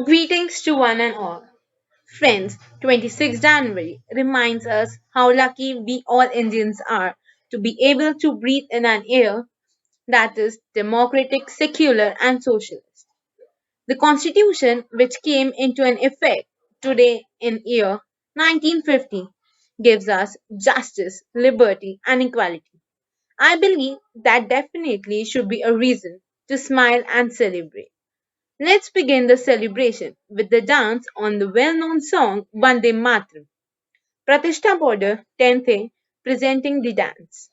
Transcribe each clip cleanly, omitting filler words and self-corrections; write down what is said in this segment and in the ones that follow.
Greetings to one and all. Friends, 26 January reminds us how lucky we all Indians are to be able to breathe in an air that is democratic, secular, and socialist. The Constitution, which came into an effect today in year 1950, gives us justice, liberty, and equality. I believe that definitely should be a reason to smile and celebrate. Let's begin the celebration with the dance on the well-known song Vande Mataram. Pratishtha Border 10th A presenting the dance.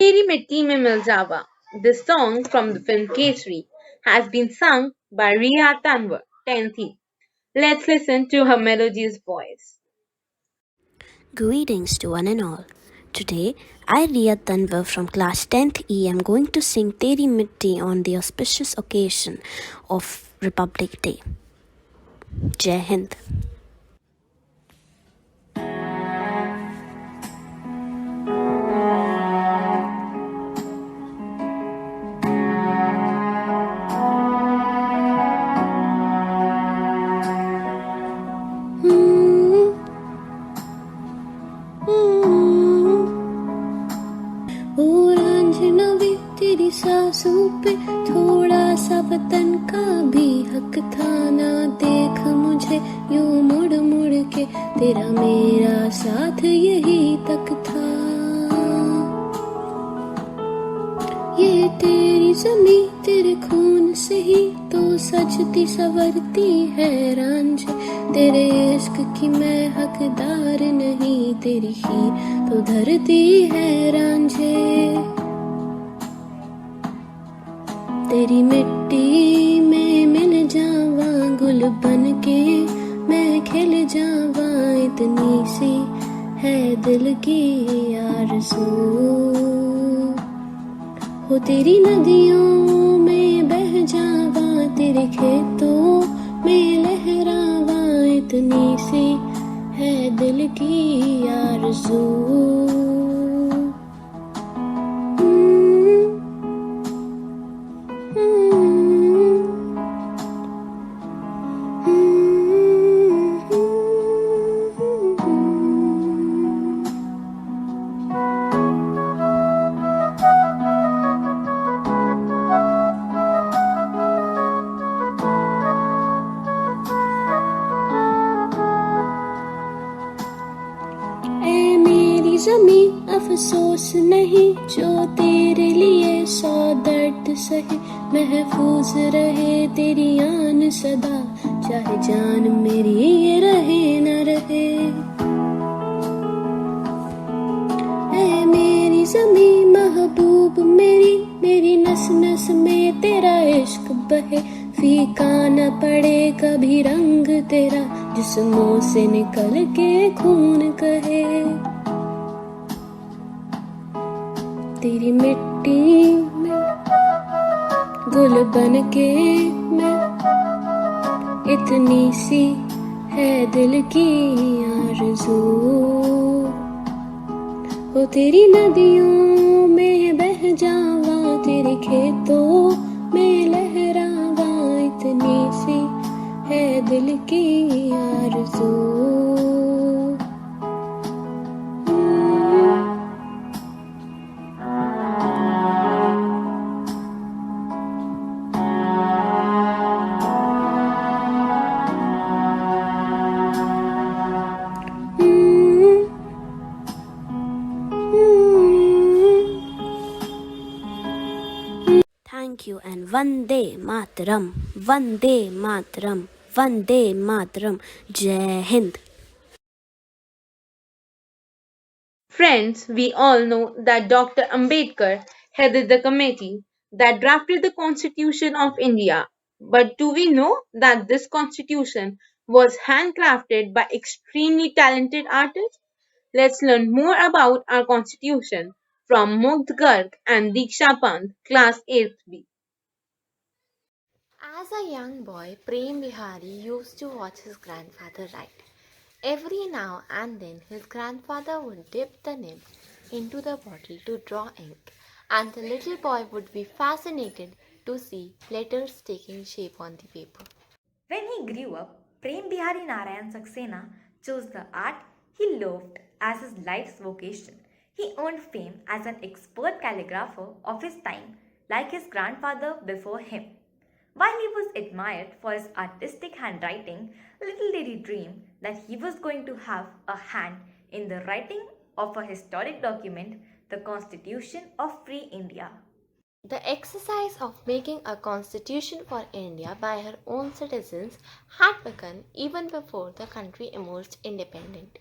Teri Mitti Mein Mil Jawa. This song from the film Kesari has been sung by Riya Tanwar 10th E. Let's listen to her melodious voice. Greetings to one and all. Today, I, Riya Tanvar from class 10th E, am going to sing Teri Mitti on the auspicious occasion of Republic Day. Jai Hind. तेरी सांसों पे थोड़ा सा वतन का भी हक था ना देख मुझे यूं मुड़ मुड़ के तेरा मेरा साथ यही तक था ये तेरी ज़मीं तेरे खून से ही तो सजती संवरती है रांझे तेरे इश्क की मैं हकदार नहीं तेरी हीर तो धरती है रांझे तेरी मिट्टी में मिल जावा गुल बन के मैं खिल जावा इतनी सी है दिल की आरज़ू हो तेरी नदियों में बह जावा तेरे खेतों में लहरावा इतनी सी है दिल की आरज़ू ज़मीं अफसोस नहीं जो तेरे लिए सौ दर्द सहे महफूज रहे तेरी आन सदा चाहे जान मेरी ये रहे न रहे ऐ मेरी ज़मीं महबूब मेरी नस नस में तेरा इश्क बहे रहे, फीका न पड़े कभी रंग तेरा, जिस्मों से निकल के खून कहे। तेरी मिट्टी में गुल बन के मैं, इतनी सी है दिल की आरज़ू, हो तेरी नदियों में बह जावा, तेरे खेतों में लहरावा, इतनी सी है दिल की आरज़ू। Thank you and Vande Mataram, Vande Mataram, Vande Mataram, Jai Hind. Friends, we all know that Dr. Ambedkar headed the committee that drafted the Constitution of India. But do we know that this constitution was handcrafted by extremely talented artists? Let's learn more about our constitution from Mugdh Garg and Diksha Pant, class 8th B. As a young boy, Prem Bihari used to watch his grandfather write. Every now and then, his grandfather would dip the nib into the bottle to draw ink, and the little boy would be fascinated to see letters taking shape on the paper. When he grew up, Prem Bihari Narayan Saxena chose the art he loved as his life's vocation. He earned fame as an expert calligrapher of his time, like his grandfather before him. While he was admired for his artistic handwriting, little did he dream that he was going to have a hand in the writing of a historic document, the Constitution of Free India. The exercise of making a constitution for India by her own citizens had begun even before the country emerged independent.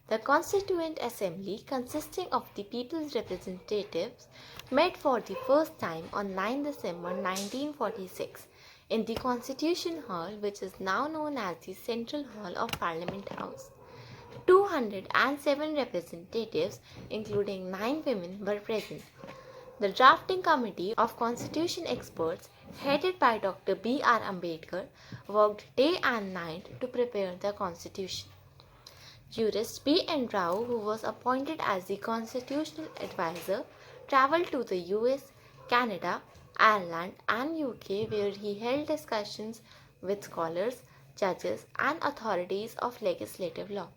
The Constituent Assembly, consisting of the people's representatives, met for the first time on 9 December 1946 in the Constitution Hall, which is now known as the Central Hall of Parliament House. 207 representatives, including 9 women, were present. The drafting committee of constitution experts, headed by Dr. B.R. Ambedkar, worked day and night to prepare the constitution. Jurist B. N. Rao, who was appointed as the constitutional advisor, travelled to the US, Canada, Ireland, and UK, where he held discussions with scholars, judges, and authorities of legislative law.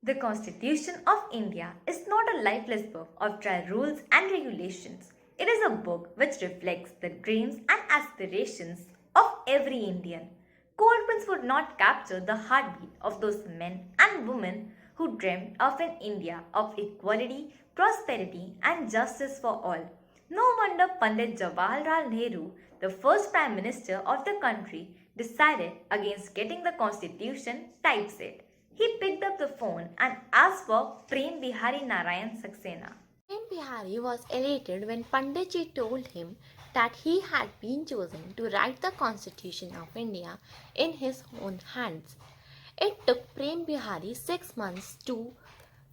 The Constitution of India is not a lifeless book of dry rules and regulations. It is a book which reflects the dreams and aspirations of every Indian. Cold prints would not capture the heartbeat of those men and women who dreamed of an India of equality, prosperity, and justice for all. No wonder Pandit Jawaharlal Nehru, the first Prime Minister of the country, decided against getting the Constitution typeset. He picked up the phone and asked for Prem Bihari Narayan Saxena. Prem Bihari was elated when Panditji told him that he had been chosen to write the Constitution of India in his own hands. It took Prem Bihari 6 months to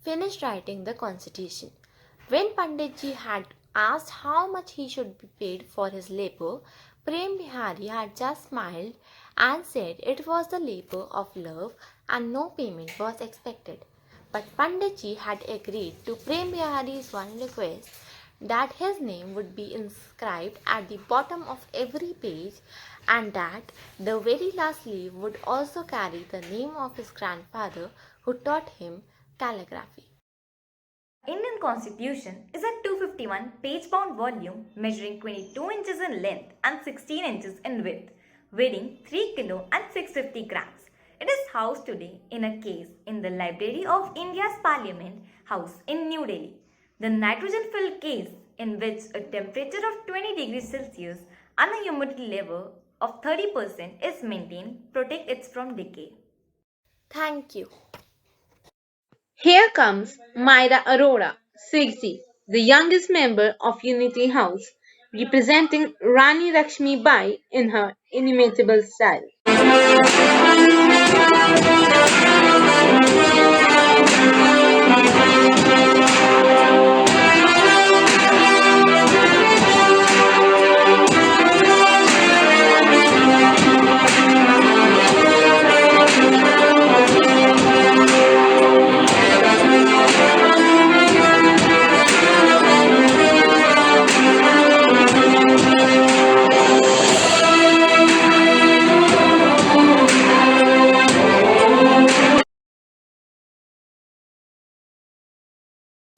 finish writing the Constitution. When Panditji had asked how much he should be paid for his labor, Prem Bihari had just smiled and said it was the labor of love and no payment was expected. But Panditji had agreed to Prem Bihari's one request, that his name would be inscribed at the bottom of every page and that the very last leaf would also carry the name of his grandfather who taught him calligraphy. Indian Constitution is a 251 page-bound volume measuring 22 inches in length and 16 inches in width, weighing 3 kilo and 650 grams. It is housed today in a case in the Library of India's Parliament House in New Delhi. The nitrogen-filled case, in which a temperature of 20 degrees Celsius and a humidity level of 30% is maintained, protect it from decay. Thank you. Here comes Myra Arora, 60, the youngest member of Unity House. representing Rani Lakshmi Bai in her inimitable style.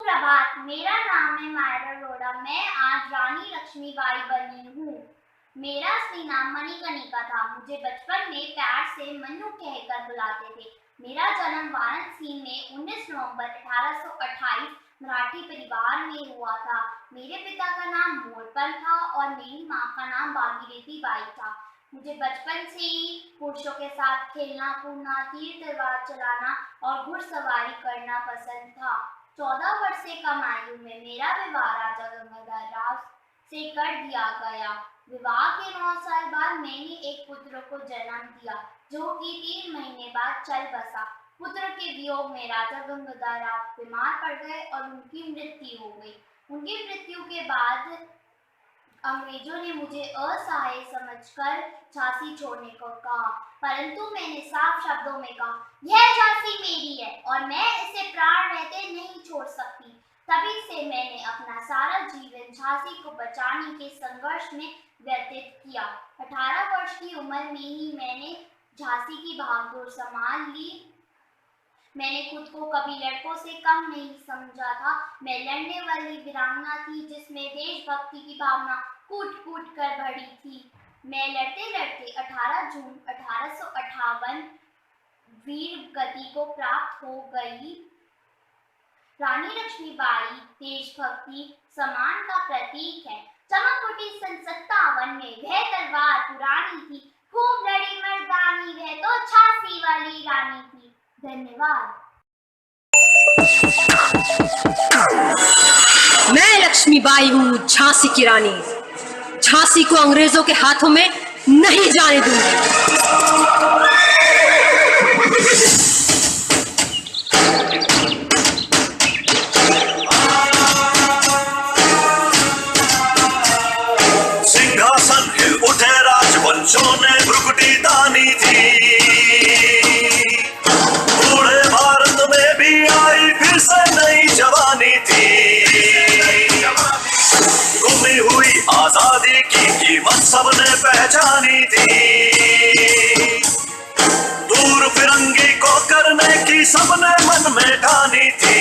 प्रभात, मेरा नाम है मायरा अरोड़ा। मैं आज रानी लक्ष्मीबाई बनी हूँ। मेरा असली नाम मणिकर्णिका था। मुझे बचपन में प्यार से मन्नू कहकर बुलाते थे। मेरा जन्म वाराणसी में 19 नवंबर 1828 मराठी परिवार में हुआ था। मेरे पिता का नाम मोरपल था और मेरी माँ का नाम भागीरथी बाई था। मुझे बचपन से ही पुरुषों के साथ खेलना कूदना, तीर तलवार चलाना और घुड़सवारी करना पसंद था। 14 वर्ष से कम आयु में मेरा विवाह राजा गंगाधर राव से कर दिया गया। विवाह के 9 साल बाद मैंने एक पुत्र को जन्म दिया, जो कि 3 महीने बाद चल बसा। पुत्र के वियोग में राजा गंगाधर राव बीमार पड़ गए और उनकी मृत्यु हो गई। उनकी मृत्यु के बाद अंग्रेजों ने मुझे असहाय समझकर झांसी छोड़ने को कहा, परंतु मैंने साफ शब्दों में कहा, यह झांसी मेरी है और मैं इसे प्राण रहते नहीं छोड़ सकती। तभी से मैंने अपना सारा जीवन झांसी को बचाने के संघर्ष में व्यतीत किया। 18 वर्ष की उम्र में ही मैंने झांसी की भागदौड़ संभाल ली। मैंने खुद को कभी लड़कों से कम नहीं समझा था। मैं लड़ने वाली वीरांगना थी, जिसमें देशभक्ति की भावना कूट कूट कर भरी थी। मैं लड़ते लड़ते 18 जून 1858 वीर गति को प्राप्त हो गई। रानी लक्ष्मीबाई देशभक्ति सम्मान का प्रतीक है। चमक उठी सन 57 में वह तलवार पुरानी थी, खूब लड़ी मर्दानी वह तो झांसी वाली रानी थी। धन्यवाद। मैं लक्ष्मीबाई हूँ, झांसी की रानी। झांसी को अंग्रेजों के हाथों में नहीं जाने दूंगी। सिंहासन हिल उठे, राजवंशों ने भ्रुकुटी तानी थी। बूढ़े भारत में भी आई फिर से नई जवानी थी। गुमी हुई आजादी की कीमत सबने पहचानी थी। दूर फिरंगी को करने की सबने मन में ठानी थी।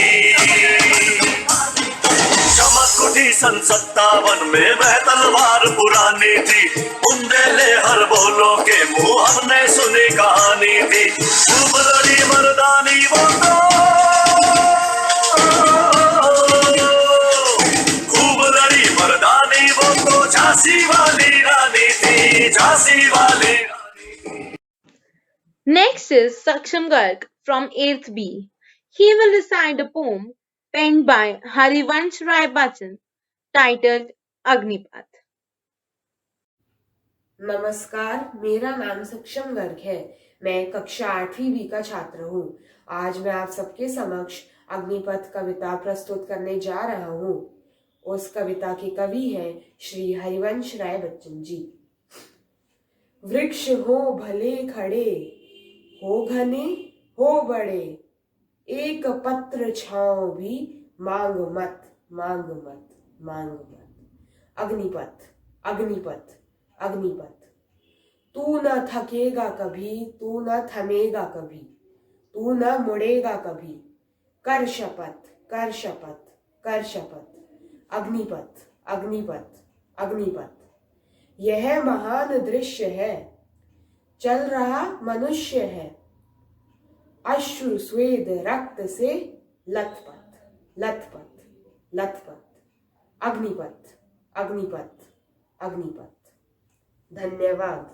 चमक उठी सन 57 में वह तलवार पुरानी थी। बुंदेले हर बोलों के मुंह हमने सुनी कहानी थी। खूब लड़ी मर्दानी वो तो, खूब लड़ी मर्दानी वो तो झांसी वाली रानी थी, झांसी वाली रानी। Next is Saksham Garg from 8th B. He will recite a poem penned by Harivansh Rai Bachchan titled Agnipath. नमस्कार, मेरा नाम सक्षम गर्ग है। मैं कक्षा 8वीं बी का छात्र हूँ। आज मैं आप सबके समक्ष अग्निपथ कविता प्रस्तुत करने जा रहा हूँ। उस कविता के कवि हैं श्री हरिवंश राय बच्चन जी। वृक्ष हो भले खड़े, हो घने हो बड़े, एक पत्र छांव भी मांग मत, मांग मत, मांग मत। अग्निपथ, अग्निपथ, अग्निपथ। तू न थकेगा कभी, तू न थमेगा कभी, तू न मुड़ेगा कभी। कर शपथ, कर शपथ, कर शपथ। अग्निपथ, अग्निपथ, अग्निपथ। यह महान दृश्य है, चल रहा मनुष्य है। अश्रु स्वेद रक्त से लथपथ, लथपथ, लथपथ। अग्निपथ, अग्निपथ, अग्निपथ। धन्यवाद।